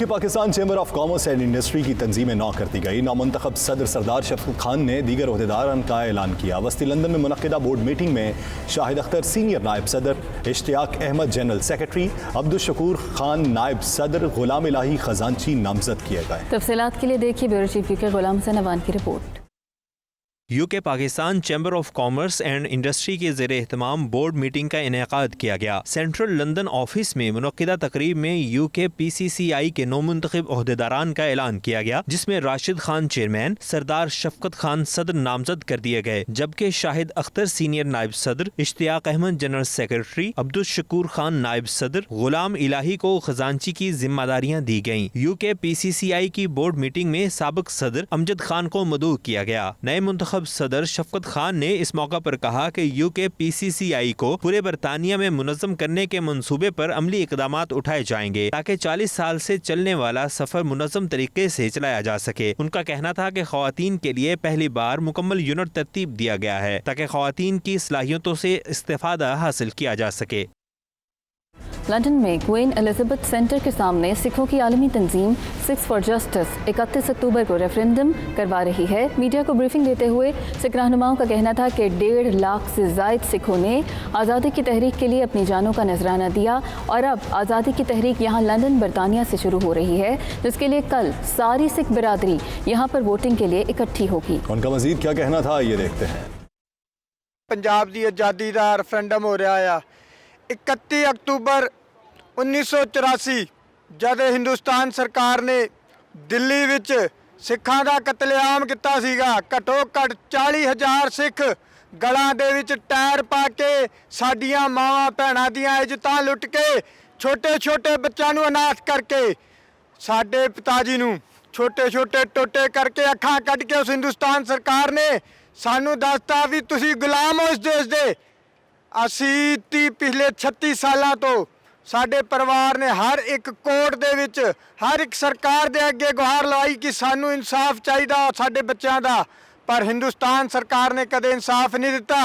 UK Pakistan chamber of commerce and industry की तंजीमें नौ कर दी गई। नामुंतखब सदर सरदार शफकत खान ने दीगर ओहदेदारान का ऐलान किया। वस्ती लंदन में मुनक्किदा बोर्ड मीटिंग में शाहिद अख्तर सीनियर नायब सदर, इश्तियाक अहमद जनरल सेक्रेटरी, अब्दुल शकूर खान नायब सदर, गुलाम इलाही खजांची नामजद किए गए। तफसीलात के लिए देखिए ब्यूरो चीफ यूके गुलाम हसन अवान की report. UK Pakistan chamber of commerce and industry के ज़ेर एहतमाम बोर्ड मीटिंग का इनेकाद किया गया। सेंट्रल लंदन ऑफिस में मुनक्किदा तकरीब में यूके PCCI के नौमुंतखब ओहदेदारान का ऐलान किया गया, जिसमें राशिद खान चेयरमैन, सरदार शफकत खान सदर नामजद कर दिए गए, जबकि शाहिद अख्तर सीनियर नायब सदर, इश्तियाक अहमद जनरल सेक्रेटरी, अब्दुल शकूर खान नायब सदर, गुलाम इलाही को खजांची की जिम्मेदारियां दी गईं। यूके PCCI की बोर्ड मीटिंग में साबिक सदर अमजद खान को मदऊ किया गया। नए मुंतखब सदर शफकत खान ने इस मौका पर कहा कि यूके PCCI को पूरे बरतानिया में मुनज़्ज़म करने के मंसूबे पर अमली इकदामात उठाए जाएंगे ताकि 40 साल से चलने वाला सफर मुनज़्ज़म तरीके से चलाया जा सके। उनका कहना था कि ख़वातीन के लिए पहली बार मुकम्मल यूनिट तरतीब दिया गया है ताकि ख़वातीन की सलाहियतों से इस्तिफ़ादा हासिल किया जा सके। लंदन में क्वीन एलिजाबेथ सेंटर के सामने सिखों की आलमी तंजीम सिक्स फॉर जस्टिस 31 अक्टूबर को रेफरेंडम करवा रही है। मीडिया को ब्रीफिंग देते हुए सिख रहनुमाओं का कहना था कि 1.5 लाख से ज़ायद सिखों ने आज़ादी की तहरीक के लिए अपनी जानों का नजराना दिया और अब आज़ादी की तहरीक यहाँ लंदन बरतानिया से शुरू हो रही है, जिसके लिए कल सारी सिख बिरादरी यहाँ पर वोटिंग के लिए इकट्ठी होगी। उनका मजीद क्या कहना था, ये देखते हैं। पंजाब की आज़ादी का रेफरेंडम हो रहा है 31 अक्तूबर 1984 जद हिंदुस्तान सरकार ने दिल्ली विच सिखां दा कतलेआम किता सीगा। घटो घट 40,000 सिख गलां दे विच टायर पा के साडियां मावां भैणां दियां इज्जतां लुट के छोटे छोटे बच्चों नूं अनाथ करके साडे पिताजी नूं छोटे छोटे टोटे करके अखां कढ के उस हिंदुस्तान सरकार ने सानू दसता भी तुसीं गुलाम हो इस देश दे। असीं पिछले 36 सालों तो साडे परिवार ने हर एक कोर्ट दे विच हर एक सरकार दे अगे गुहार लवाई कि सानू इंसाफ चाहिदा साडे बच्चों दा, पर हिंदुस्तान सरकार ने कदे इंसाफ नहीं दिता।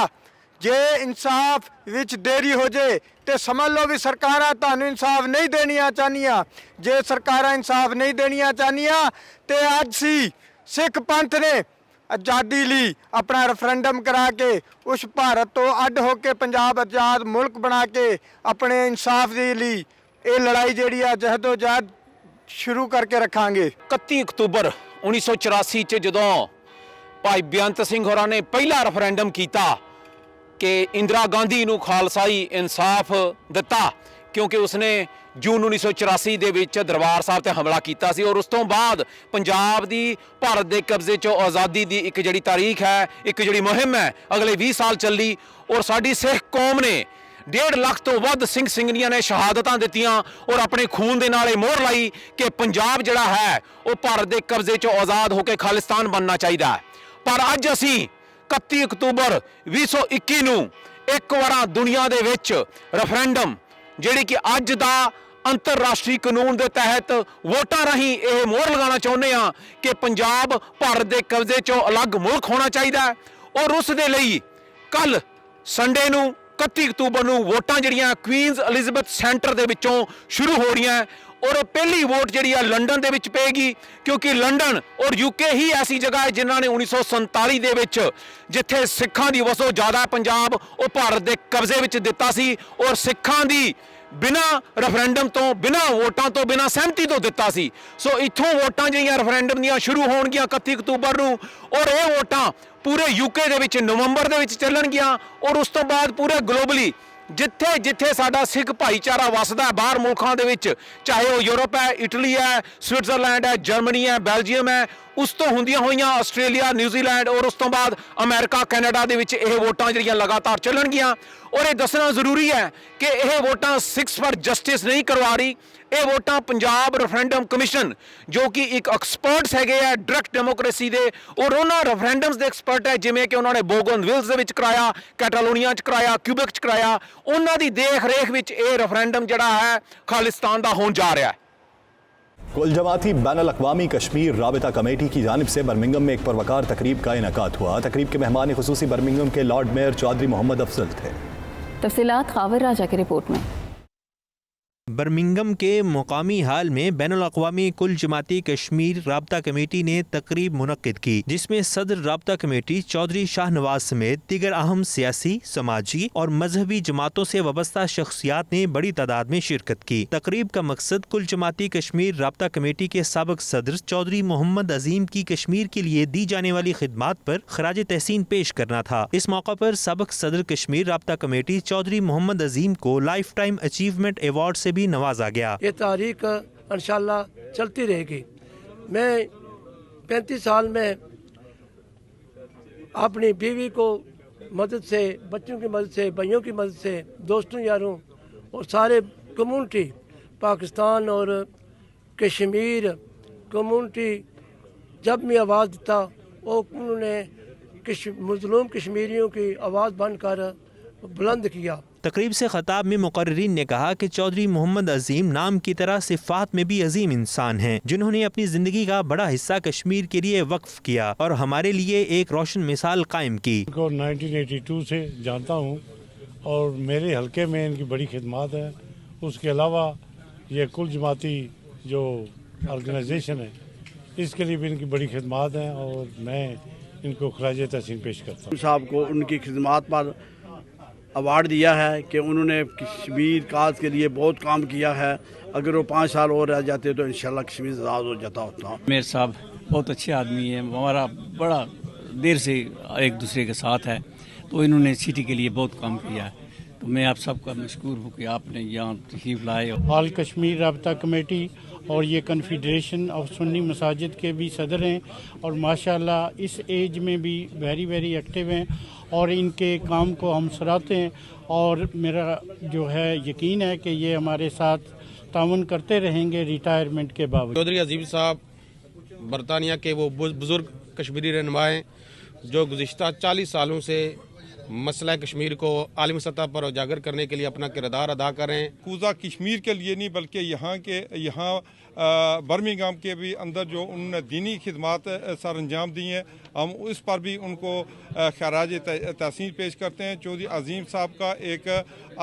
जे इंसाफ विच देरी हो जाए तो समझ लो भी सरकारां तुहानू इंसाफ नहीं देनिया चाहनियां। जे सरकारां इंसाफ नहीं देनिया चाहनियां तो अज सी सिख पंथ ने आज़ादी ली अपना रेफरेंडम करा के उस भारत तो अड होके पंजाब आज़ाद मुल्क बना के अपने इंसाफ के लिए ये लड़ाई जी जहदोजहद शुरू करके रखांगे। 31 अक्तूबर 1984 च जदों भाई बेअंत सिंह होरां ने पहला रेफरेंडम किया कि इंदिरा गांधी नूं खालसाई इंसाफ दिता, क्योंकि उसने जून 1984 ਦੇ ਵਿੱਚ ਦਰਬਾਰ ਸਾਹਿਬ ਤੇ ਹਮਲਾ ਕੀਤਾ ਸੀ और उस तो बाद पंजाब ਦੀ ਭਾਰਤ ਦੇ ਕਬਜ਼ੇ ਚੋਂ ਆਜ਼ਾਦੀ ਦੀ ਇੱਕ ਜਿਹੜੀ ਤਾਰੀਖ ਹੈ, ਇੱਕ ਜਿਹੜੀ ਮੁਹਿੰਮ ਹੈ ਅਗਲੇ 20 ਸਾਲ ਚੱਲੀ और ਸਾਡੀ ਸਿੱਖ ਕੌਮ ਨੇ 1.5 ਲੱਖ ਤੋਂ ਵੱਧ ਸਿੰਘ ਸਿੰਘਣੀਆਂ ਨੇ ਸ਼ਹਾਦਤਾਂ ਦਿੱਤੀਆਂ और ਆਪਣੇ ਖੂਨ ਦੇ ਨਾਲ ਇਹ ਮੋਹਰ ਲਾਈ ਕਿ ਪੰਜਾਬ ਜਿਹੜਾ ਹੈ ਉਹ ਭਾਰਤ ਦੇ ਕਬਜ਼ੇ ਚੋਂ ਆਜ਼ਾਦ ਹੋ ਕੇ ਖਾਲਿਸਤਾਨ ਬਣਨਾ ਚਾਹੀਦਾ ਹੈ। ਪਰ ਅੱਜ ਅਸੀਂ 31 ਅਕਤੂਬਰ 2021 ਨੂੰ ਇੱਕ ਵਾਰ ਦੁਨੀਆ ਦੇ ਵਿੱਚ ਰੈਫਰੈਂਡਮ ਜਿਹੜੀ ਕਿ ਅੱਜ ਦਾ अंतरराष्ट्रीय कानून के तहत वोटां राही यह मोहर लगाना चाहुंदे हां कि पंजाब भारत के कब्जे चों अलग मुल्क होना चाहिए और उस दे लई कल संडे नूं 31 अक्तूबर नूं वोटां जिहड़ियां क्वीनस एलिजाबेथ सेंटर दे विचों शुरू हो रही और पहली वोट जिहड़ी आ लंडन दे विच पेगी, क्योंकि लंडन और यूके ही ऐसी जगह है जिन्हां ने 1947 दे विच जिथे सिखां दी वसो ज़्यादा पंजाब और भारत के कब्जे विच दिता सी और सिखां दी बिना रेफरेंडम तो बिना वोटां तो बिना सहमति तो दिता सी। सो इत्थों वोटां जिहड़ियां रेफरेंडम दियां शुरू होणगियां 31 अक्तूबर नूं और ये वोटां पूरे यूके दे विच नवंबर दे विच चलणगियां और उस तो बाद पूरे ग्लोबली जिथे जिथे साडा सिख भाईचारा वसदा है बाहर मुल्कां दे विच, चाहे वो यूरोप है, इटली है, स्विट्जरलैंड है, जर्मनी है, बेल्जियम है, उस तो होंदियां होईयां आस्ट्रेलिया, न्यूजीलैंड और उस तो बाद अमेरिका कैनेडा दे विच यह वोटां जिहड़ियां लगातार चलणगियां। और ये दसना जरूरी है कि यह वोटां सिक्स फॉर जस्टिस नहीं करवा रही, ये वोटां पंजाब रेफरेंडम कमिशन जो कि एक एक्सपर्ट्स है डायरैक्ट डेमोक्रेसी दे और उन्होंने रेफरेंडम्स दे एक्सपर्ट है, जिमें कि उन्होंने बोगनविल्स दे विच कराया, कैटालोनिया च कराया, क्यूबेक च कराया, उन्हां दी देख रेख विच ये रेफरेंडम जिहड़ा है खालिस्तान दा होण जा रहा है। कुल जमाती बैनुल अक़वामी कश्मीर राबिता कमेटी की जानिब से बर्मिंघम में एक परवकार तकरीब का इनेकाद हुआ। तकरीब के मेहमान खुसूसी बर्मिंघम के लॉर्ड मेयर चौधरी मोहम्मद अफजल थे। तफसीलात खावर राजा की रिपोर्ट में। برمنگم کے مقامی ہال میں بین الاقوامی کل جماعتی کشمیر رابطہ کمیٹی نے تقریب منعقد کی، جس میں صدر رابطہ کمیٹی چودھری شاہ نواز سمیت دیگر اہم سیاسی، سماجی اور مذہبی جماعتوں سے وابستہ شخصیات نے بڑی تعداد میں شرکت کی۔ تقریب کا مقصد کل جماعتی کشمیر رابطہ کمیٹی کے سابق صدر چودھری محمد عظیم کی کشمیر کے لیے دی جانے والی خدمات پر خراج تحسین پیش کرنا تھا۔ اس موقع پر سابق صدر کشمیر رابطہ کمیٹی چودھری محمد عظیم کو لائف ٹائم اچیومنٹ ایوارڈ سے بھی نوازا گیا۔ یہ تاریخ انشاءاللہ چلتی رہے گی۔ میں 35 سال میں اپنی بیوی کو مدد سے، بچوں کی مدد سے، بھائیوں کی مدد سے، دوستوں یاروں اور سارے کمیونٹی پاکستان اور کشمیر کمیونٹی جب میں آواز دیتا وہ انہوں نے مظلوم کشمیریوں کی آواز بن کر بلند کیا۔ تقریب سے خطاب میں مقررین نے کہا کہ چودھری محمد عظیم نام کی طرح صفات میں بھی عظیم انسان ہیں، جنہوں نے اپنی زندگی کا بڑا حصہ کشمیر کے لیے وقف کیا اور ہمارے لیے ایک روشن مثال قائم کی۔ ان کو 1982 سے جانتا ہوں اور میرے حلقے میں ان کی بڑی خدمات ہے۔ اس کے علاوہ یہ کل جماعتی جو آرگنائزیشن ہے اس کے لیے بھی ان کی بڑی خدمات ہیں اور میں ان کو خراج تحسین پیش کرتا ہوں۔ صاحب کو ان کی خدمات پر ایوارڈ دیا ہے کہ انہوں نے کشمیر کاز کے لیے بہت کام کیا ہے۔ اگر وہ 5 سال اور رہ جاتے تو انشاءاللہ کشمیر آزاد ہو جاتا ہوتا۔ میر صاحب بہت اچھے آدمی ہیں، ہمارا بڑا دیر سے ایک دوسرے کے ساتھ ہے، تو انہوں نے سٹی کے لیے بہت کام کیا ہے، تو میں آپ سب کا مشکور ہوں کہ آپ نے یہاں تشریف لائے۔ آل کشمیر رابطہ کمیٹی اور یہ کنفیڈریشن آف سنی مساجد کے بھی صدر ہیں اور ماشاءاللہ اس ایج میں بھی ویری ایکٹیو ہیں اور ان کے کام کو ہم سراہتے ہیں اور میرا جو ہے یقین ہے کہ یہ ہمارے ساتھ تعاون کرتے رہیں گے ریٹائرمنٹ کے باوجود۔ چودھری عظیم صاحب برطانیہ کے وہ بزرگ کشمیری رہنما ہیں جو گزشتہ 40 سالوں سے مسئلہ کشمیر کو عالمی سطح پر اجاگر کرنے کے لیے اپنا کردار ادا کر رہے ہیں۔ کوزہ کشمیر کے لیے نہیں بلکہ یہاں برمنگھم کے بھی اندر جو انہوں نے دینی خدمات سر انجام دی ہیں، ہم اس پر بھی ان کو خراج تحسین پیش کرتے ہیں۔ چودھری عظیم صاحب کا ایک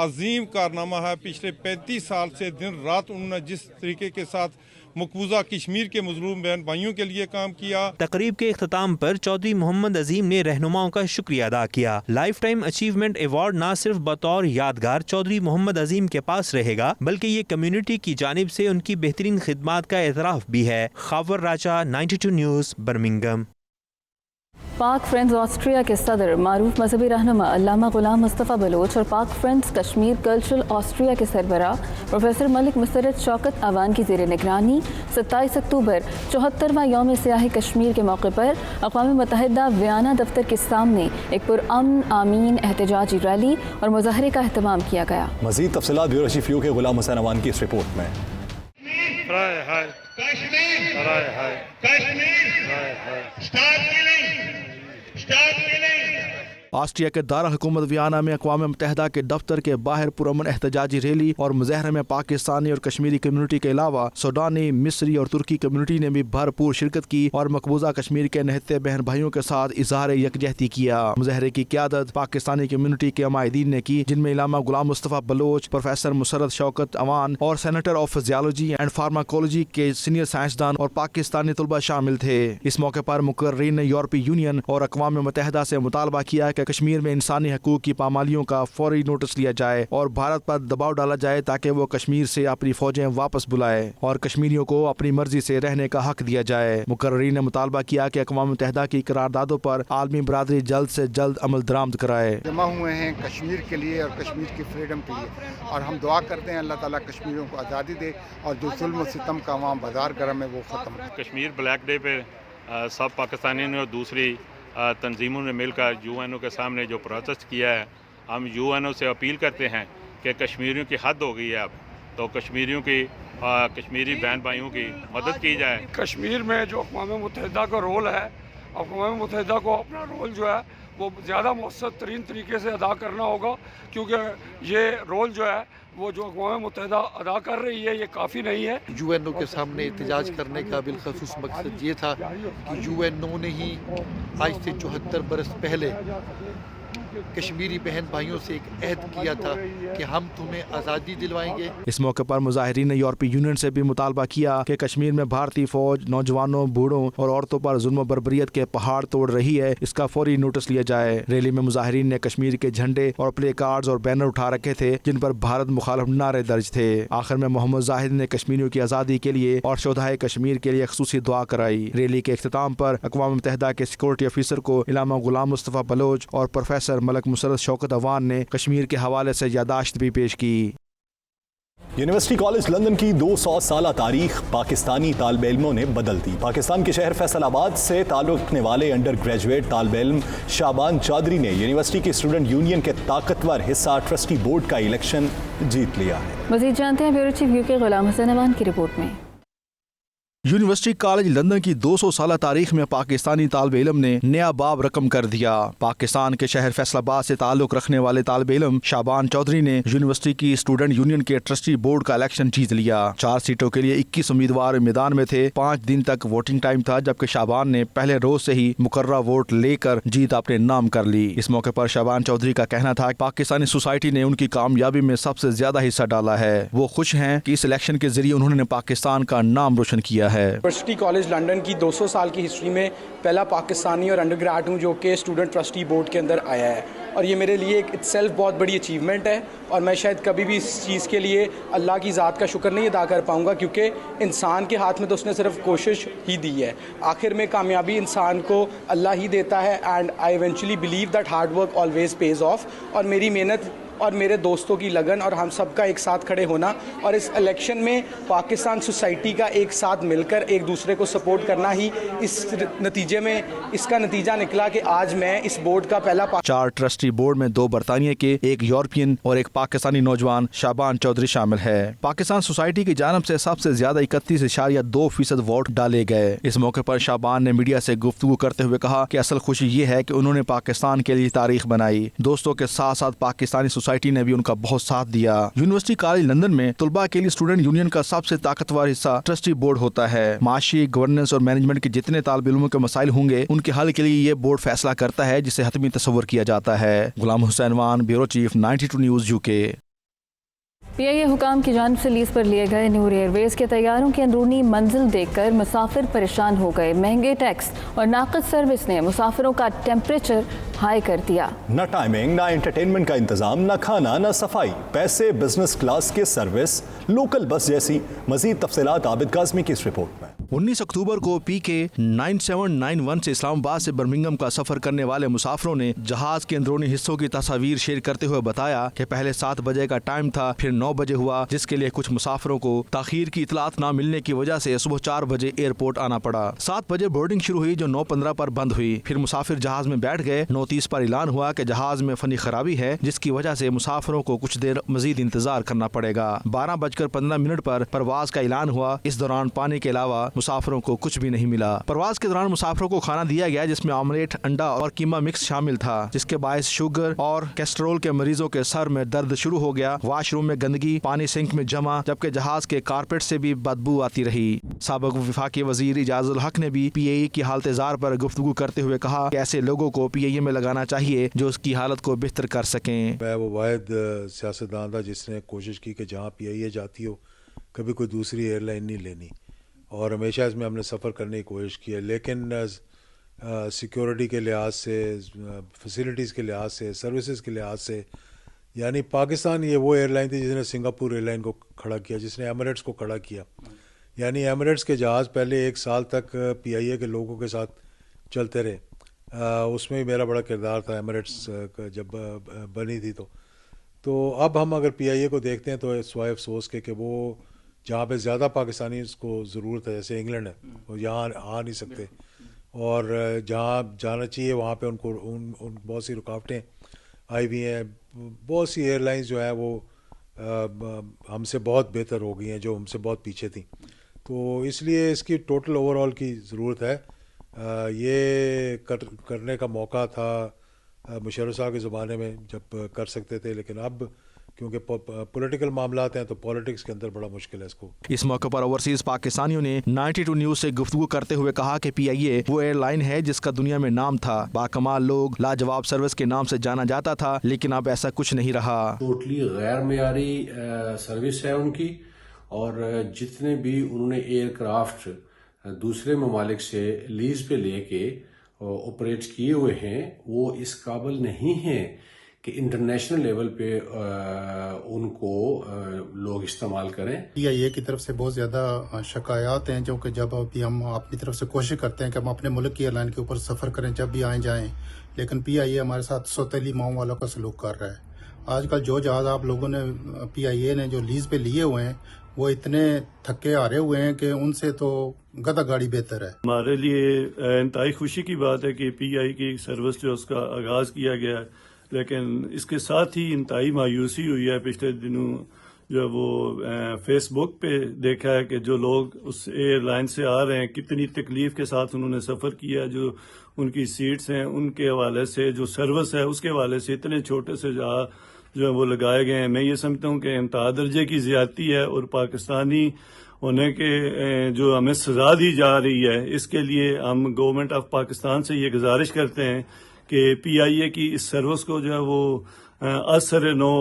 عظیم کارنامہ ہے، پچھلے 35 سال سے دن رات انہوں نے جس طریقے کے ساتھ مقبوضہ کشمیر کے مظلوم بہن بھائیوں کے لیے کام کیا۔ تقریب کے اختتام پر چودھری محمد عظیم نے رہنماؤں کا شکریہ ادا کیا۔ لائف ٹائم اچیومنٹ ایوارڈ نہ صرف بطور یادگار چودھری محمد عظیم کے پاس رہے گا بلکہ یہ کمیونٹی کی جانب سے ان کی بہترین خدمات کا اعتراف بھی ہے۔ خاور راجہ، 92 نیوز، برمنگھم۔ پاک فرینڈز آسٹریا کے صدر معروف مذہبی رہنما علامہ غلام مصطفیٰ بلوچ اور پاک فرینڈز کشمیر کلچرل آسٹریا کے سربراہ پروفیسر ملک مسرت شوکت اعوان کی زیر نگرانی 27 اکتوبر 74واں یوم سیاہ کشمیر کے موقع پر اقوام متحدہ ویانا دفتر کے سامنے ایک پرامن آمین احتجاجی ریلی اور مظاہرے کا اہتمام کیا گیا۔ مزید تفصیلات بیورو چیف یو کے غلام حسین اعوان کی اس رپورٹ میں۔ آسٹریا کے دارا حکومت ویانا میں اقوام متحدہ کے دفتر کے باہر پرامن احتجاجی ریلی اور مظاہرے میں پاکستانی اور کشمیری کمیونٹی کے علاوہ سوڈانی، مصری اور ترکی کمیونٹی نے بھی بھرپور شرکت کی اور مقبوضہ کشمیر کے نہتے بہن بھائیوں کے ساتھ اظہار یکجہتی کیا۔ مظاہرے کی قیادت پاکستانی کمیونٹی کے عمائدین نے کی، جن میں علامہ غلام مصطفیٰ بلوچ، پروفیسر مسرت شوکت اعوان اور senator of physiology and pharmacology کے سینئر سائنسدان اور پاکستانی طلباء شامل تھے۔ اس موقع پر مقررین نے یورپی یونین اور اقوام متحدہ سے مطالبہ کیا کہ کشمیر میں انسانی حقوق کی پامالیوں کا فوری نوٹس لیا جائے اور بھارت پر دباؤ ڈالا جائے تاکہ وہ کشمیر سے اپنی فوجیں واپس بلائے اور کشمیریوں کو اپنی مرضی سے رہنے کا حق دیا جائے۔ مقررین نے مطالبہ کیا کہ اقوام متحدہ کی قراردادوں پر عالمی برادری جلد سے جلد عمل درآمد کرائے۔ جمع ہوئے ہیں کشمیر کے لیے اور کشمیر کی فریڈم کے لیے، اور ہم دعا کرتے ہیں اللہ تعالیٰ کشمیریوں کو آزادی دے اور جو ظلم و ستم کا وہاں بازار گرم ہے وہ ختم۔ کشمیر بلیک ڈے پہ سب پاکستانیوں نے اور دوسری تنظیموں نے مل کر یو این او کے سامنے جو پروٹیسٹ کیا ہے، ہم یو این او سے اپیل کرتے ہیں کہ کشمیریوں کی حد ہو گئی ہے اب، تو کشمیریوں کی کشمیری بہن بھائیوں کی مدد کی جائے۔ کشمیر میں جو اقوام متحدہ کا رول ہے، اقوام متحدہ کو اپنا رول جو ہے وہ زیادہ مؤثر ترین طریقے سے ادا کرنا ہوگا، کیونکہ یہ رول جو ہے وہ جو اقوام متحدہ ادا کر رہی ہے یہ کافی نہیں ہے۔ یو این او کے سامنے احتجاج کرنے کا بالخصوص مقصد یہ تھا کہ یو این او نے ہی آج سے 74 برس پہلے کشمیری بہن بھائیوں سے ایک عہد کیا تھا کہ ہم تمہیں آزادی دلوائیں گے۔ اس موقع پر مظاہرین نے یورپی یونین سے بھی مطالبہ کیا کہ کشمیر میں بھارتی فوج نوجوانوں، بوڑھوں اور عورتوں پر ظلم و بربریت کے پہاڑ توڑ رہی ہے، اس کا فوری نوٹس لیا جائے۔ ریلی میں مظاہرین نے کشمیر کے جھنڈے اور پلے کارڈز اور بینر اٹھا رکھے تھے جن پر بھارت مخالف نعرے درج تھے۔ آخر میں محمد زاہد نے کشمیریوں کی آزادی کے لیے اور شہدائے کشمیر کے لیے خصوصی دعا کرائی۔ ریلی کے اختتام پر اقوام متحدہ کے سیکورٹی افیسر کو علامہ غلام مصطفیٰ بلوچ اور پروفیسر ملک مسرت شوکت عوان نے کشمیر کے حوالے سے یادداشت بھی پیش کی۔ یونیورسٹی کالج لندن کی 200 سالہ تاریخ پاکستانی طالب علموں نے بدل دی۔ پاکستان کے شہر فیصل آباد سے تعلق رکھنے والے انڈر گریجویٹ طالب علم شعبان چودھری نے یونیورسٹی کی اسٹوڈنٹ یونین کے طاقتور حصہ ٹرسٹی بورڈ کا الیکشن جیت لیا ہے۔ مزید جانتے ہیں بیورو چیف یو کے غلام حسین عوان کی رپورٹ میں۔ یونیورسٹی کالج لندن کی 200 سالہ تاریخ میں پاکستانی طالب علم نے نیا باب رقم کر دیا۔ پاکستان کے شہر فیصل آباد سے تعلق رکھنے والے طالب علم شعبان چودھری نے یونیورسٹی کی اسٹوڈنٹ یونین کے ٹرسٹی بورڈ کا الیکشن جیت لیا۔ 4 سیٹوں کے لیے 21 امیدوار میدان میں تھے۔ 5 دن تک ووٹنگ ٹائم تھا، جبکہ شعبان نے پہلے روز سے ہی مقررہ ووٹ لے کر جیت اپنے نام کر لی۔ اس موقع پر شعبان چودھری کا کہنا تھا کہ پاکستانی سوسائٹی نے ان کی کامیابی میں سب سے زیادہ حصہ ڈالا ہے۔ وہ خوش ہیں کہ اس الیکشن کے ذریعے انہوں نے پاکستان کا نام روشن کیا ہے۔ کالج لنڈن کی 200 سال کی ہسٹری میں پہلا پاکستانی اور انڈر گریڈ ہوں جو کہ اسٹوڈنٹ ٹرسٹی بورڈ کے اندر آیا ہے، اور یہ میرے لیے ایک اٹ سیلف بہت بڑی اچیومنٹ ہے، اور میں شاید کبھی بھی اس چیز کے لیے اللہ کی ذات کا شکر نہیں ادا کر پاؤں گا، کیونکہ انسان کے ہاتھ میں تو اس نے صرف کوشش ہی دی ہے۔ آخر میں کامیابی انسان کو اللہ ہی دیتا ہے، and I eventually believe that hard work always pays off, اور میری محنت اور میرے دوستوں کی لگن اور ہم سب کا ایک ساتھ کھڑے ہونا اور اس الیکشن میں پاکستان سوسائٹی کا ایک ساتھ مل کر ایک دوسرے کو سپورٹ کرنا ہی اس نتیجے میں اس کا نتیجہ نکلا کہ آج میں اس بورڈ کا پہلا 4 ٹرسٹی بورڈ میں 2 برطانیہ کے، 1 یورپین اور 1 پاکستانی نوجوان شعبان چودھری شامل ہے۔ پاکستان سوسائٹی کی جانب سے سب سے زیادہ 31.2% ووٹ ڈالے گئے۔ اس موقع پر شعبان نے میڈیا سے گفتگو کرتے ہوئے کہا کہ اصل خوشی یہ ہے کہ انہوں نے پاکستان کے لیے تاریخ بنائی۔ دوستوں کے ساتھ ساتھ پاکستانی سوسائٹی نے بھی ان کا بہت ساتھ دیا۔ یونیورسٹی کالج لندن میں طلباء کے لیے اسٹوڈنٹ یونین کا سب سے طاقتور حصہ ٹرسٹی بورڈ ہوتا ہے۔ معاشی، گورننس اور مینجمنٹ کے جتنے طالب علموں کے مسائل ہوں گے ان کے حل کے لیے یہ بورڈ فیصلہ کرتا ہے، جسے حتمی تصور کیا جاتا ہے۔ غلام حسین وان، بیورو چیف، 92 نیوز UK۔ پی آئی اے حکام کی جانب سے لیز پر لیے گئے نور ایئر ویز کے طیاروں کی اندرونی منزل دیکھ کر مسافر پریشان ہو گئے۔ مہنگے ٹیکس اور ناقص سروس نے مسافروں کا ٹیمپریچر ہائی کر دیا۔ نہ ٹائمنگ، نہ انٹرٹینمنٹ کا انتظام، نہ کھانا، نہ صفائی، پیسے بزنس کلاس کے سروس، لوکل بس جیسی۔ مزید تفصیلات عابد کاظمی کی اس رپورٹ میں۔ 19 اکتوبر کو PK 9791 سے اسلام آباد سے برمنگھم کا سفر کرنے والے مسافروں نے جہاز کے اندرونی حصوں کی تصاویر شیئر کرتے ہوئے بتایا کہ پہلے 7 بجے کا ٹائم تھا، پھر 9 بجے ہوا، جس کے لیے کچھ مسافروں کو تاخیر کی اطلاعات نہ ملنے کی وجہ سے صبح 4 بجے ایئرپورٹ آنا پڑا۔ 7 بجے بورڈنگ شروع ہوئی جو 9:15 پر بند ہوئی۔ پھر مسافر جہاز میں بیٹھ گئے۔ 9:30 پر اعلان ہوا کہ جہاز میں فنی خرابی ہے، جس کی وجہ سے مسافروں کو کچھ دیر مزید انتظار کرنا پڑے گا۔ 12:15 پر پرواز کا اعلان ہوا۔ اس دوران پانی کے علاوہ مسافروں کو کچھ بھی نہیں ملا۔ پرواز کے دوران مسافروں کو کھانا دیا گیا جس میں آملیٹ، انڈا اور قیمہ مکس شامل تھا، جس کے باعث شوگر اور کیسٹرول کے مریضوں کے سر میں درد شروع ہو گیا۔ واش روم میں گندگی، پانی سنک میں جمع، جبکہ جہاز کے کارپیٹ سے بھی بدبو آتی رہی۔ سابق وفاقی وزیر اعجاز الحق نے بھی PIA کی حالت زار پر گفتگو کرتے ہوئے کہا کہ ایسے لوگوں کو PIA میں لگانا چاہیے جو اس کی حالت کو بہتر کر سکیں۔ میں وہ واحد سیاستدان تھا جس نے کوشش کی کہ جہاں PIA جاتی ہو کبھی کوئی دوسری ایئر لائن نہیں لینی، اور ہمیشہ اس میں ہم نے سفر کرنے کی کوشش کی ہے، لیکن سیکیورٹی کے لحاظ سے، فیسلٹیز کے لحاظ سے، سروسز کے لحاظ سے، یعنی پاکستان یہ وہ ایئر لائن تھی جس نے سنگاپور ایئر لائن کو کھڑا کیا، جس نے ایمریٹس کو کھڑا کیا۔ یعنی ایمریٹس کے جہاز پہلے 1 سال تک PIA کے لوگوں کے ساتھ چلتے رہے، اس میں بھی میرا بڑا کردار تھا ایمریٹس جب بنی تھی۔ تو اب ہم اگر PIA کو دیکھتے ہیں تو سوائے افسوس کے کہ وہ جہاں پہ زیادہ پاکستانی اس کو ضرورت ہے، جیسے انگلینڈ ہے، وہ یہاں آ نہیں سکتے، اور جہاں جانا چاہیے وہاں پہ ان کو بہت سی رکاوٹیں آئی ہوئی ہیں۔ بہت سی ایئر لائنز جو ہیں وہ ہم سے بہت بہتر ہو گئی ہیں جو ہم سے بہت پیچھے تھیں، تو اس لیے اس کی ٹوٹل اوور آل کی ضرورت ہے۔ یہ کرنے کا موقع تھا مشرف صاحب کے زمانے میں جب کر سکتے تھے، لیکن اب क्योंकि पॉलिटिकल मामलात हैं तो पॉलिटिक्स के अंदर बड़ा मुश्किल है इसको। इस मौके पर ओवरसीज पाकिस्तानियों ने 92 न्यूज से गुफ्तगू करते हुए कहा कि PIA वो एयरलाइन है जिसका दुनिया में नाम था, बाकमाल लोग, लाजवाब सर्विस के नाम से जाना जाता था, लेकिन अब ऐसा कुछ नहीं रहा। टोटली गैर मेयारी सर्विस है उनकी, और जितने भी उन्होंने एयरक्राफ्ट दूसरे ममालिक से लीज पे लेके ऑपरेट किए हुए हैं वो इस काबिल नहीं हैं कि इंटरनेशनल लेवल पे उनको लोग इस्तेमाल करें। PIA की तरफ से बहुत ज़्यादा शिकायत हैं, जो कि जब भी हम अपनी तरफ से कोशिश करते हैं कि हम अपने मुल्क की एयरलाइन के ऊपर सफ़र करें जब भी आए जाएं, लेकिन PIA हमारे साथ सौतेली माओ वालों का सलूक कर रहा है। आजकल जो जहाज़ आप लोगों ने PIA ने जो लीज पे लिए हुए हैं वो इतने थके हारे हुए हैं कि उनसे तो गधा गाड़ी बेहतर है। हमारे लिए इंतहाई खुशी की बात है कि PI की सर्विस जो उसका आगाज़ किया गया है, लेकिन इसके साथ ही इंतहाई मायूसी हुई है। पिछले दिनों जो वो फेसबुक पे देखा है कि जो लोग उस एयरलाइन से आ रहे हैं कितनी तकलीफ के साथ उन्होंने सफ़र किया, जो उनकी सीट्स हैं उनके हवाले से, जो सर्विस है उसके हवाले से इतने छोटे से जहाँ जो है वो लगाए गए हैं। मैं ये समझता हूँ कि इंतहा दर्जे की ज़्यादती है और पाकिस्तानी होने के जो हमें सज़ा दी जा रही है, इसके लिए हम गवर्नमेंट ऑफ पाकिस्तान से ये गुजारिश करते हैं कि PIA की इस सर्विस को जो है वो असर नो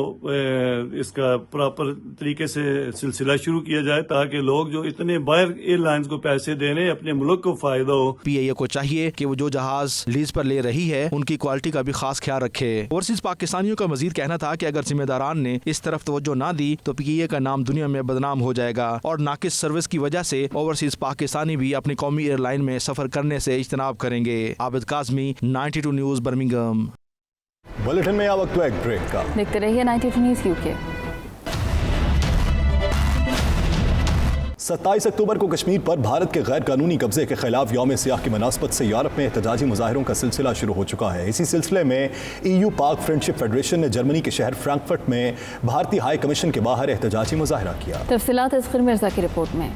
इसका प्रॉपर तरीके से सिलसिला शुरू किया जाए, ताकि लोग जो इतने बाहर एयरलाइंस को पैसे दे रहे हैं अपने मुल्क को फायदा हो। PIA को चाहिए कि वो जो जहाज लीज पर ले रही है उनकी क्वालिटी का भी खास ख्याल रखे। ओवरसीज पाकिस्तानियों का मजीद कहना था कि अगर जिम्मेदारान ने इस तरफ तवज्जो ना दी तो PIA का नाम दुनिया में बदनाम हो जाएगा, और नाकिस सर्विस की वजह से ओवरसीज पाकिस्तानी भी अपनी कौमी एयरलाइन में सफर करने से इज्तनाब करेंगे। Abid Kazmi, 92 news, Birmingham. Bulletin में वक्त एक ब्रेक का। देखते रहिए 92 न्यूज़ UK। 27 अक्टूबर को कश्मीर पर भारत के गैर कानूनी कब्जे के खिलाफ यौम सियाह की मुनासबत से यूरोप में एहतजाजी मुजाहिरों का सिलसिला शुरू हो चुका है। इसी सिलसिले में EU पाक फ्रेंडशिप फेडरेशन ने जर्मनी के शहर फ्रैंकफर्ट में भारतीय हाई कमीशन के बाहर एहतजाजी मुजाहिरा किया। तफसीलात असगर मिर्जा की रिपोर्ट में।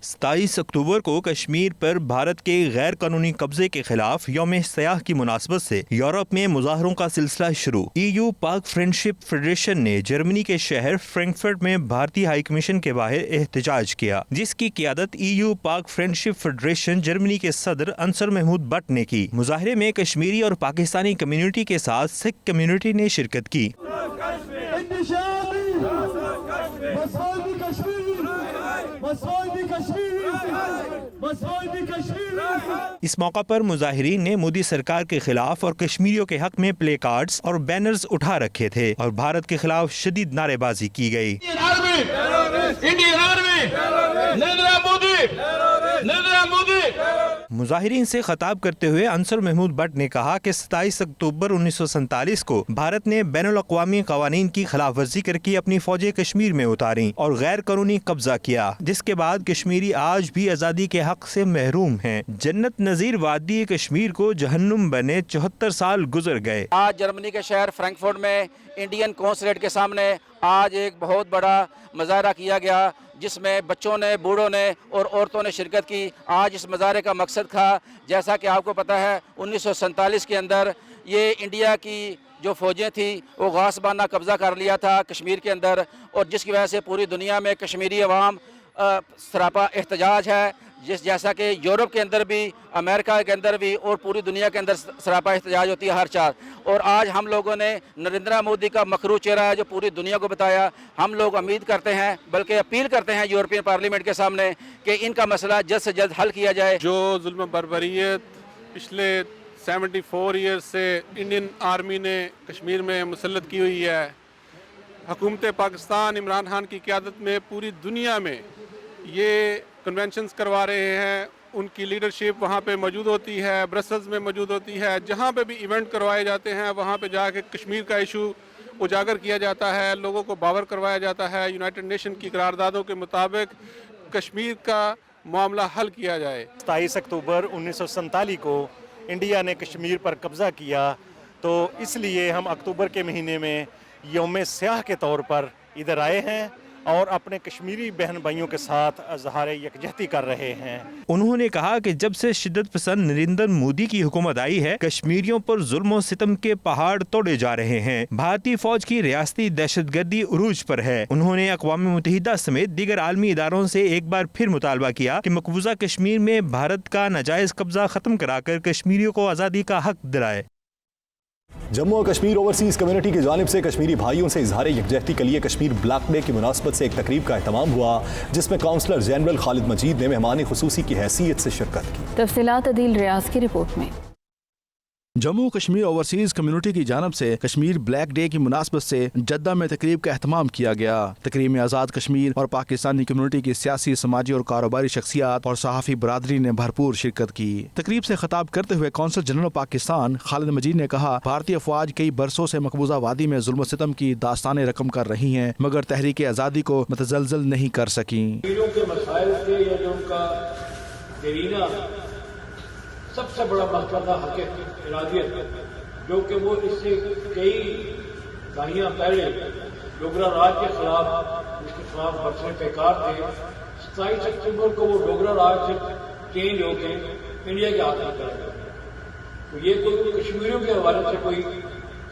27 अक्टूबर को कश्मीर पर भारत के गैर कानूनी कब्जे के खिलाफ यौम सियाह की मुनासबत से यूरोप में मुजाहरों का सिलसिला शुरू। EU पाक फ्रेंडशिप फेडरेशन ने जर्मनी के शहर फ्रैंकफर्ट में भारतीय हाई कमीशन के बाहर एहतजाज किया, जिसकी क़ियादत EU पाक फ्रेंडशिप फेडरेशन जर्मनी के सदर अंसर महमूद बट ने की। मुजाहरे में कश्मीरी और पाकिस्तानी कम्युनिटी के साथ सिख कम्युनिटी ने शिरकत की। इस मौका पर मुजाहिरीन ने मोदी सरकार के खिलाफ और कश्मीरियों के हक में प्ले कार्ड्स और बैनर्स उठा रखे थे और भारत के खिलाफ शदीद नारेबाजी की गई। मुजाहिरीन से खिताब करते हुए अंसर महमूद बट ने कहा कि 27 अक्टूबर 1947 को भारत ने बैनुल अक़वामी क़वानीन की खिलाफ वर्जी करके अपनी फौजें कश्मीर में उतारी और गैर कानूनी कब्जा किया, जिसके बाद कश्मीरी आज भी आज़ादी के हक से महरूम हैं। जन्नत नज़ीर वादी कश्मीर को जहन्नुम बने 74 साल गुजर गए। आज जर्मनी के शहर फ्रैंकफर्ट में इंडियन कॉन्सुलेट के सामने आज एक बहुत बड़ा मुजाहरा किया गया, जिसमें बच्चों ने, बूढ़ों ने और औरतों ने शिरकत की। आज इस मुजाहरे का मकसद था, जैसा कि आपको पता है 1947 के अंदर ये इंडिया की जो फ़ौजें थी वो गासबाना कब्ज़ा कर लिया था कश्मीर के अंदर, और जिसकी वजह से पूरी दुनिया में कश्मीरी अवाम सरापा एहतजाज है, जैसा कि यूरोप के अंदर भी, अमेरिका के अंदर भी और पूरी दुनिया के अंदर सरापा एहतजाज होती है हर चार। और आज हम लोगों ने नरेंद्र मोदी का मखरू चेहरा है जो पूरी दुनिया को बताया। हम लोग उम्मीद करते हैं, बल्कि अपील करते हैं यूरोपियन पार्लियामेंट के सामने कि इनका मसला जल्द से जल्द हल किया जाए। जो जुल्म बर्बरियत पिछले 74 ईयर्स से इंडियन आर्मी ने कश्मीर में मुसल्लत की हुई है, हुकूमत पाकिस्तान इमरान खान की क़यादत में पूरी दुनिया में ये कन्वेंशंस करवा रहे हैं, उनकी लीडरशिप वहाँ पे मौजूद होती है, ब्रसल्स में मौजूद होती है, जहाँ पे भी इवेंट करवाए जाते हैं वहाँ पे जाके कश्मीर का इशू उजागर किया जाता है, लोगों को बावर करवाया जाता है। यूनाइटेड नेशन की करारदादों के मुताबिक कश्मीर का मामला हल किया जाए। 27 अक्टूबर 1947 को इंडिया ने कश्मीर पर कब्ज़ा किया, तो इसलिए हम अक्टूबर के महीने में यौम स्याह के तौर पर इधर आए हैं और अपने कश्मीरी बहन भाइयों के साथ इज़हार यकजहती कर रहे हैं। उन्होंने कहा कि जब से शिद्दत पसंद नरेंद्र मोदी की हुकूमत आई है, कश्मीरियों पर जुल्म और सितम के पहाड़ तोड़े जा रहे हैं। भारतीय फौज की रियासती दहशतगर्दी उरूज पर है। उन्होंने अक़वाम मुत्तहिदा समेत दीगर आलमी इदारों से एक बार फिर मुतालबा किया कि मकबूजा कश्मीर में भारत का नाजायज़ कब्जा खत्म कराकर कश्मीरियों को आज़ादी का हक दिलाए। जम्मू और कश्मीर ओवरसीज कम्युनिटी की जानिब से कश्मीरी भाइयों से इजहार यकजहती के लिए कश्मीर ब्लैक डे की मुनासबत से एक तकरीब का एहतमाम हुआ, जिसमें काउंसलर जनरल खालिद मजीद ने मेहमान खुसूसी की हैसियत से शिरकत की। तफसीलात अदील रियाज की रिपोर्ट में। जम्मू कश्मीर ओवरसीज कम्युनिटी की जानब से कश्मीर ब्लैक डे की मुनासबत से जद्दा में तकरीब का एहतमाम किया गया। तकरीब में आज़ाद कश्मीर और पाकिस्तानी कम्युनिटी की सियासी, समाजी और कारोबारी शख्सियात और सहाफ़ी बरादरी ने भरपूर शिरकत की। तकरीब से खिताब करते हुए कौंसल जनरल पाकिस्तान खालिद मजीद ने कहा, भारतीय अफवाज कई बरसों से मकबूजा वादी में जुल्म सितम की दास्तानें रकम कर रही हैं, मगर तहरीक आज़ादी को मतजलजल नहीं कर सकी। सबसे बड़ा मसला था हक इरादियत, जो कि वो इससे कई दहाइयाँ पहले डोगरा राज के खिलाफ उसके खिलाफ बरसने बेकार थे। 27 अक्टूबर को वो डोगरा राज से चेंज होकर इंडिया के हाथ में चला गया। तो ये कोई कश्मीरियों के हवाले से कोई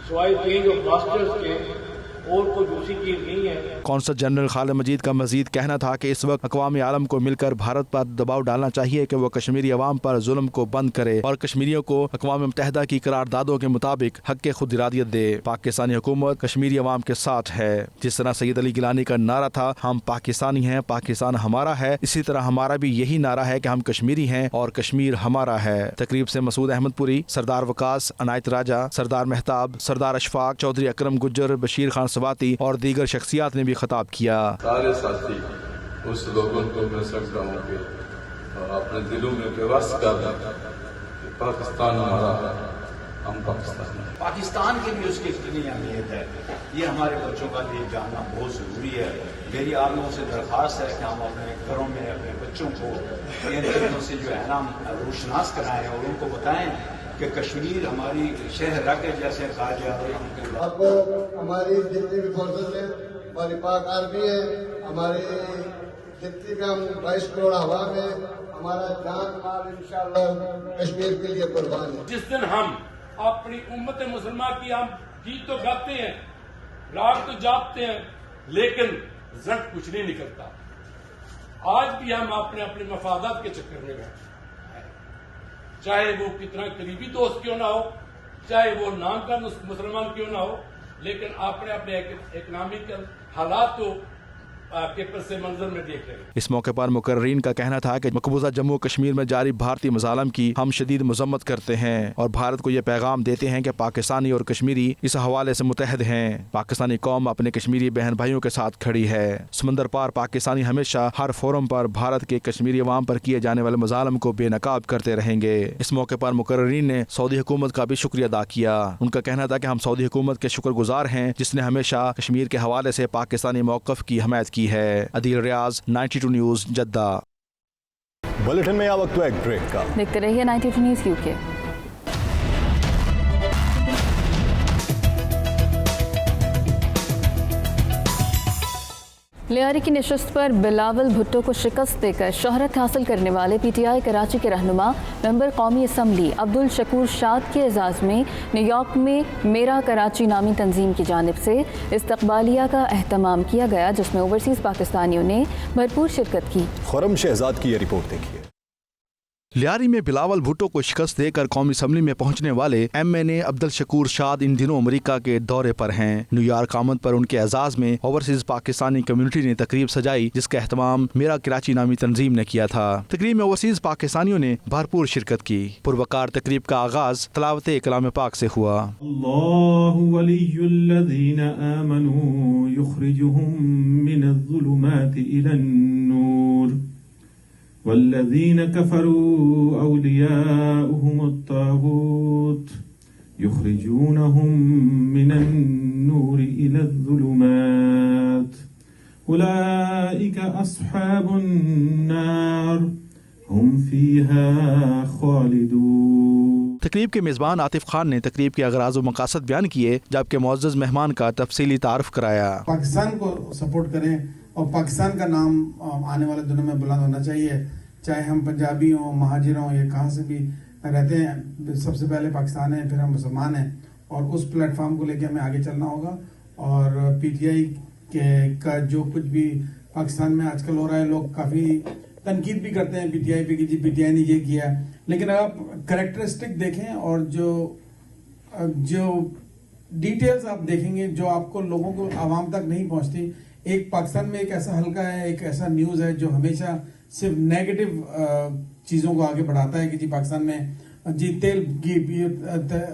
सवाई चेंज ऑफ मास्टर्स के और कोई दूसरी चीज नहीं है। कौंसल जनरल खालिद मजीद का मजीद कहना था कि इस वक्त अक़वाम आलम को मिलकर भारत पर दबाव डालना चाहिए कि वो कश्मीरी अवाम पर जुल्म को बंद करे और कश्मीरियों को अक़वाम मुत्तहिदा की करारदादों के मुताबिक हक खुद इरादियत दे। पाकिस्तानी हुकूमत कश्मीरी अवाम के साथ है। जिस तरह सैयद अली गिलानी का नारा था, हम पाकिस्तानी हैं, पाकिस्तान हमारा है, इसी तरह हमारा भी यही नारा है कि हम कश्मीरी हैं और कश्मीर हमारा है। तकरीब से मसूद अहमदपुरी, सरदार वकास, अनायत राजा, सरदार मेहताब, सरदार अशफाक, चौधरी अकरम गुज्जर, बशीर खान सवाती और दीगर शख्सियात ने भी खिताब किया। सारे साथी उस लोगों को मैं सकता हूँ कि अपने दिलों में बेबस कर दें कि पाकिस्तान हमारा है, हम पाकिस्तान की भी उसकी इतनी अहमियत है, ये हमारे बच्चों का लिए जानना बहुत ज़रूरी है। मेरी आप लोगों से दरख्वास्त है कि हम अपने घरों में अपने बच्चों को इन चीज़ों से जो है ना रोशनास कराएं और उनको बताएं कि कश्मीर हमारी शहर के जैसे कहा जा रहा है। अब हमारी जितनी भी फोर्सेस है, हमारी पाक आर्मी है, हमारे जितनी भी हम 22 करोड़ हवा में, हमारा जान माल इंशाअल्लाह कश्मीर के लिए कुर्बान है। जिस दिन हम अपनी उम्मत मुसलमान की हम गीत तो गाते हैं, राग तो जापते हैं, लेकिन रिजल्ट कुछ नहीं निकलता। आज भी हम अपने अपने मफादात के चक्कर में बैठे, चाहे वो कितना करीबी दोस्त क्यों ना हो, चाहे वो नाम का मुसलमान क्यों ना हो, लेकिन आपने अपने इकनॉमिकल हालात तो आपके पस मंजर में देख रहे हैं। इस मौके पर मुकर्रीन का कहना था कि मकबूजा जम्मू कश्मीर में जारी भारतीय मज़ालम की हम शदीद मजम्मत करते हैं और भारत को ये पैगाम देते हैं कि पाकिस्तानी और कश्मीरी इस हवाले से मुतहद हैं। पाकिस्तानी कौम अपने कश्मीरी बहन भाइयों के साथ खड़ी है। समंदर पार पाकिस्तानी हमेशा हर फोरम पर भारत के कश्मीरी अवाम पर किए जाने वाले मज़ालम को बेनकाब करते रहेंगे। इस मौके पर मुकर्रीन ने सऊदी हुकूमत का भी शुक्रिया अदा किया। उनका कहना था कि हम सऊदी हुकूमत के शुक्रगुजार हैं, जिसने हमेशा कश्मीर के हवाले से पाकिस्तानी मौक़िफ़ की हमायत की है। अदील रियाज, 92 न्यूज़, जद्दा। बुलेटिन में वक्त एक ब्रेक का। देखते रहिए 92 न्यूज़ यूके। लियारी की नशस्त पर बिलावल भुट्टो को शिकस्त देकर शोहरत हासिल करने वाले PTI कराची के रहनुमा मेंबर कौमी असम्बली अब्दुल शकूर शाद के एजाज़ में न्यूयॉर्क में मेरा कराची नामी तंजीम की जानिब से इस्तकबालिया का एहतमाम किया गया, जिसमें ओवरसीज़ पाकिस्तानियों ने भरपूर शिरकत की। खुरम शहजाद की ये रिपोर्ट देखिए। लियारी में बिलावल भुट्टो को शिकस्त देकर कौमी असम्बली में पहुंचने वाले MNA अब्दुल शकूर शाद इन दिनों अमेरिका के दौरे पर हैं। न्यूयॉर्क आमद पर उनके एजाज में ओवरसीज पाकिस्तानी कम्युनिटी ने तकरीब सजाई, जिसका एहतमाम मेरा कराची नामी तंजीम ने किया था। तकरीब में ओवरसीज पाकिस्तानियों ने भरपूर शिरकत की। पुरवकार तकरीब का आगाज तलावत कलाम पाक से हुआ। अल्लाहु वलियुल्लज़ीना आमनू युखरिजुहुम मिनज़्ज़ुलुमाति इलन्नूर वल्लज़ीना कफ़रू औलियाउहुमुत तागूत युखरिजूनहुम मिनन्नूरि इलज़्ज़ुलुमात उलाइका अस्हाबुन नार हुम फीहा खालिदून। तकरीब के मेज़बान आतिफ खान ने तकरीब के अगराज़ व मकासद बयान किए, जबकि मुअज़्ज़ज़ मेहमान का तफसीली तारुफ कराया। पाकिस्तान को सपोर्ट करें, और पाकिस्तान का नाम आने वाले दिनों में बुलंद होना चाहिए, चाहे हम पंजाबी हों, महाजिर हों या कहाँ से भी रहते हैं, सबसे पहले पाकिस्तान है, फिर हम मुसलमान हैं, और उस प्लेटफॉर्म को लेकर हमें आगे चलना होगा। और पीटीआई का जो कुछ भी पाकिस्तान में आजकल हो रहा है, लोग काफ़ी तनकीद भी करते हैं पीटीआई पे कि जी पीटीआई ने ये किया, लेकिन अगर आप कैरेक्टरिस्टिक देखें और जो डिटेल्स आप देखेंगे जो आपको लोगों को आवाम तक नहीं पहुंचती। एक पाकिस्तान में एक ऐसा हल्का है, एक ऐसा न्यूज़ है जो हमेशा सिर्फ नेगेटिव चीज़ों को आगे बढ़ाता है कि जी पाकिस्तान में जी तेल की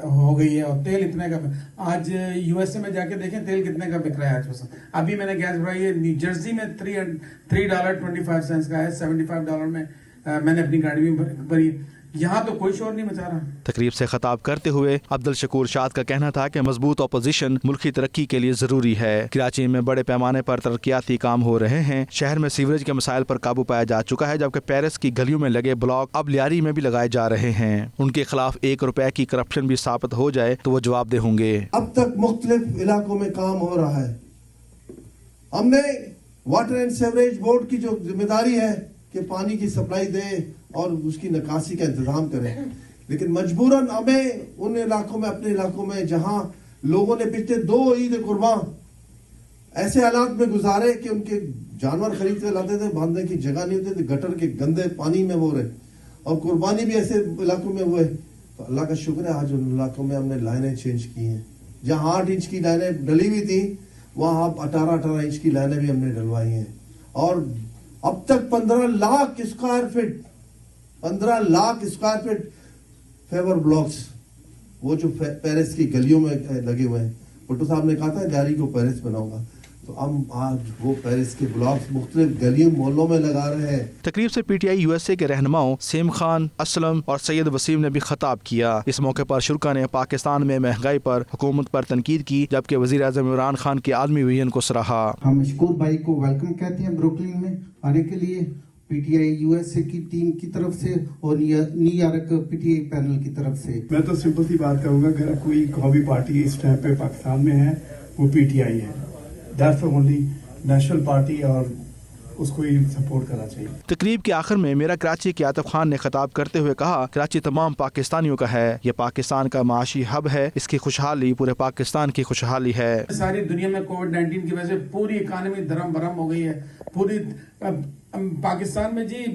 हो गई है और तेल इतने का। आज यूएसए में जाके देखें तेल कितने का बिक रहा है आज। अभी मैंने गैस भराई है, न्यू जर्सी में $3.25 का है, $75 में मैंने अपनी गाड़ी में भरी। यहाँ तो कोई शोर नहीं मचा रहा। तकरीब से खिताब करते हुए अब्दुल शकूर शाद का कहना था कि मजबूत अपोजिशन मुल्की तरक्की के लिए जरूरी है। कराची में बड़े पैमाने पर तरक्याती काम हो रहे हैं। शहर में सीवरेज के मसाइल पर काबू पाया जा चुका है, जबकि पेरिस की गलियों में लगे ब्लॉक अब लियारी में भी लगाए जा रहे हैं। उनके खिलाफ ₹1 की करप्शन भी साबित हो जाए तो वो जवाबदेह होंगे। अब तक मुख्तलिफ इलाकों में काम हो रहा है। हमने वाटर एंड सीवरेज बोर्ड की जो जिम्मेदारी है कि पानी की सप्लाई दे और उसकी निकासी का इंतजाम करें, लेकिन मजबूरन हमें उन इलाकों में, अपने इलाकों में जहां लोगों ने पिछले 2 ईद कुर्बान ऐसे हालात में गुजारे कि उनके जानवर खरीद कर लाते थे, बांधने की जगह नहीं होती थी, गटर के गंदे पानी में वो रहे, और कुर्बानी भी ऐसे इलाकों में हुए। तो अल्लाह का शुक्र है आज उन इलाकों में हमने लाइनें चेंज की हैं। जहां 8 इंच की लाइनें डली हुई थी वहां आप 18 इंच की लाइनें भी हमने डलवाई हैं। और अब तक 15 lakh square feet favour blocks वो जो पेरिस की गलियों में लगे हुए हैं। भुट्टो साहब ने कहा था दिल्ली को पेरिस बनाऊंगा, तो हम आज वो पेरिस के ब्लॉक्स मुख्तलिफ गलियों मोहल्लों में लगा रहे हैं। तकरीब से पीटीआई यूएसए के रहनुमाओं सेम खान, असलम और सैयद वसीम ने भी खिताब किया। इस मौके पर शुरा ने पाकिस्तान में महंगाई पर हुकूमत पर तनकीद की, जबकि वजीर आज़म इमरान खान के आदमी विजन को सराहा। हम मशकूर भाई को वेलकम कहते हैं ब्रुकलिन में आने के लिए, पीटीआई यूएसए की टीम की तरफ से और न्यूयॉर्क पीटीआई पैनल की तरफ से। मैं तो सिंपल सी बात करूंगा, अगर कोई कौमी पार्टी इस टाइम पे पाकिस्तान में है वो पीटीआई है। That's the only national party और उसको ही सपोर्ट करना चाहिए। तकरीब के आखिर में मेरा कराची के आतिफ खान ने खिताब करते हुए कहा, कराची तमाम पाकिस्तानियों का है, ये पाकिस्तान का माशी हब है, इसकी खुशहाली पूरे पाकिस्तान की खुशहाली है। सारी दुनिया में कोविड-19 की वजह से पूरी इकानमी धर्म भरम हो गई है। पूरी पाकिस्तान में जी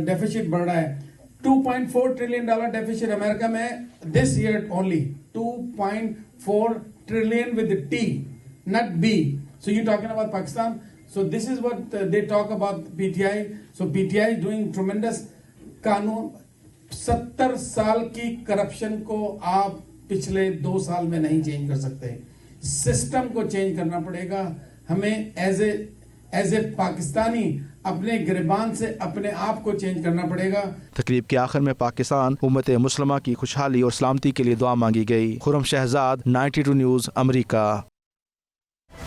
डेफिसिट बढ़ रहा है, $2.4 ट्रिलियन डेफिसिट। अमेरिका में this year only 2.4 trillion with T, not B. So you're talking about Pakistan. So this is what they talk about PTI. So PTI is doing tremendous. कानून 70 साल की करप्शन को आप पिछले 2 साल में नहीं चेंज कर सकते। सिस्टम को चेंज करना पड़ेगा। हमें एज ए पाकिस्तानी अपने गिरबान से अपने आप को चेंज करना पड़ेगा। तकरीब के आखिर में पाकिस्तान उम्मत मुस्लिमा की खुशहाली और सलामती के लिए दुआ मांगी गई। खुरम शहजाद, 92 न्यूज़, अमरीका।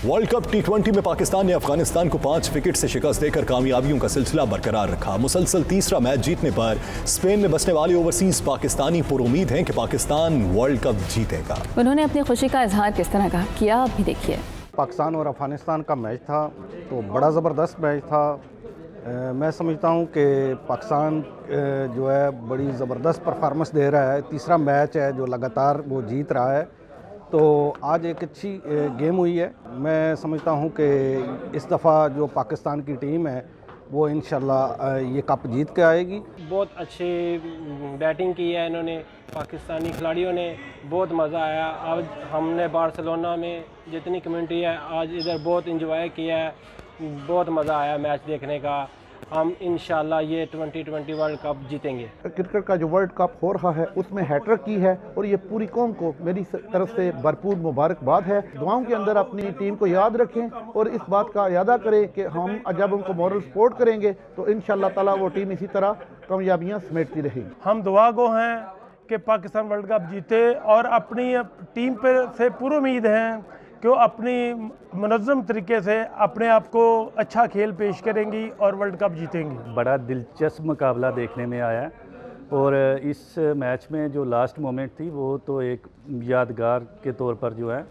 वर्ल्ड कप T20 में पाकिस्तान ने अफगानिस्तान को 5 विकेट से शिकस्त देकर कामयाबियों का सिलसिला बरकरार रखा। मुसलसल तीसरा मैच जीतने पर स्पेन में बसने वाले ओवरसीज पाकिस्तानी पुरुमीद हैं कि पाकिस्तान वर्ल्ड कप जीतेगा। उन्होंने अपनी खुशी का इजहार किस तरह का किया, आप भी देखिए। पाकिस्तान और अफगानिस्तान का मैच था तो बड़ा ज़बरदस्त मैच था। मैं समझता हूँ कि पाकिस्तान जो है बड़ी ज़बरदस्त परफॉर्मेंस दे रहा है। तीसरा मैच है जो लगातार वो जीत रहा है, तो आज एक अच्छी गेम हुई है। मैं समझता हूँ कि इस दफ़ा जो पाकिस्तान की टीम है वो इंशाल्लाह ये कप जीत के आएगी। बहुत अच्छी बैटिंग की है इन्होंने, पाकिस्तानी खिलाड़ियों ने, बहुत मज़ा आया। आज हमने बार्सिलोना में जितनी कम्युनिटी है आज इधर बहुत इंजॉय किया है, बहुत मज़ा आया मैच देखने का। हम इंशाल्लाह ये 2020 वर्ल्ड कप जीतेंगे। क्रिकेट का जो वर्ल्ड कप हो रहा है उसमें हैट्रिक की है और ये पूरी कौम को मेरी तरफ से भरपूर मुबारकबाद है। दुआओं के अंदर अपनी टीम को याद रखें और इस बात का यादा करें कि हम जब उनको मॉरल सपोर्ट करेंगे तो इंशाल्लाह ताला वो टीम इसी तरह कामयाबियाँ समेटती रहेगी। हम दुआ गो हैं कि पाकिस्तान वर्ल्ड कप जीते और अपनी टीम पर से पूरी उम्मीद हैं कि वो अपनी मुनज़्ज़म तरीके से अपने आप को अच्छा खेल पेश करेंगी और वर्ल्ड कप जीतेंगी। बड़ा दिलचस्प मुकाबला देखने में आया और इस मैच में जो लास्ट मोमेंट थी वो तो एक यादगार के तौर पर जो है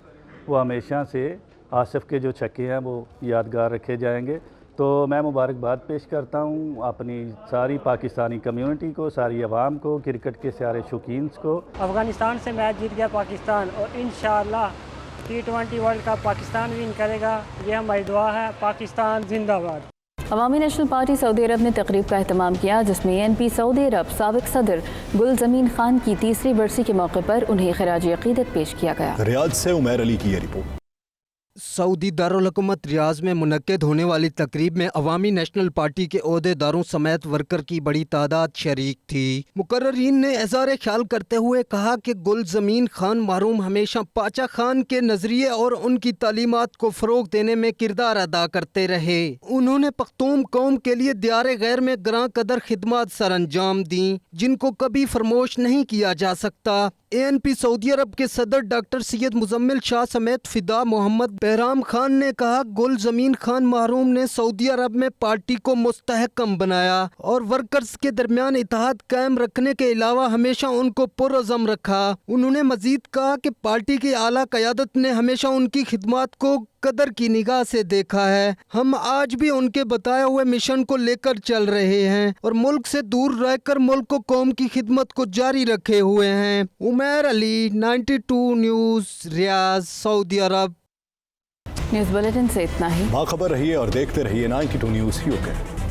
वो हमेशा से आसिफ के जो छक्के हैं वो यादगार रखे जाएंगे। تو میں مبارکباد پیش کرتا ہوں اپنی ساری پاکستانی کمیونٹی کو، ساری عوام کو، کرکٹ کے سارے شوقینز کو۔ افغانستان سے میچ جیت گیا پاکستان، اور انشاءاللہ T20 world cup Pakistan one کرے گا، یہ ہماری دعا ہے۔ پاکستان زندہ باد۔ عوامی نیشنل پارٹی سعودی عرب نے تقریب کا اہتمام کیا جس میں ANP سعودی عرب سابق صدر گل زمین خان کی تیسری برسی کے موقع پر انہیں خراج عقیدت پیش کیا گیا۔ ریاض سے عمیر علی کی یہ رپورٹ۔ سعودی دارالحکومت ریاض میں منعقد ہونے والی تقریب میں عوامی نیشنل پارٹی کے عہدیداروں سمیت ورکر کی بڑی تعداد شریک تھی۔ مقررین نے اظہار خیال کرتے ہوئے کہا کہ گل زمین خان مرحوم ہمیشہ پاچا خان کے نظریے اور ان کی تعلیمات کو فروغ دینے میں کردار ادا کرتے رہے۔ انہوں نے پختون قوم کے لیے دیار غیر میں گراں قدر خدمات سر انجام دیں جن کو کبھی فراموش نہیں کیا جا سکتا۔ ANP سعودی عرب کے صدر ڈاکٹر سید مزمل شاہ سمیت فدا محمد بہرام خان نے کہا گل زمین خان مرحوم نے سعودی عرب میں پارٹی کو مستحکم بنایا اور ورکرز کے درمیان اتحاد قائم رکھنے کے علاوہ ہمیشہ ان کو پرعزم رکھا۔ انہوں نے مزید کہا کہ پارٹی کی اعلیٰ قیادت نے ہمیشہ ان کی خدمات کو قدر کی نگاہ سے دیکھا ہے۔ ہم آج بھی ان کے بتائے ہوئے مشن کو لے کر چل رہے ہیں اور ملک سے دور رہ کر ملک و قوم کی خدمت کو جاری رکھے ہوئے ہیں۔ عمیر علی، 92 نیوز، ریاض، سعودی عرب۔ نیوز بلیٹن سے اتنا ہی۔ باخبر رہیے اور دیکھتے رہیے 92 نیوز UK۔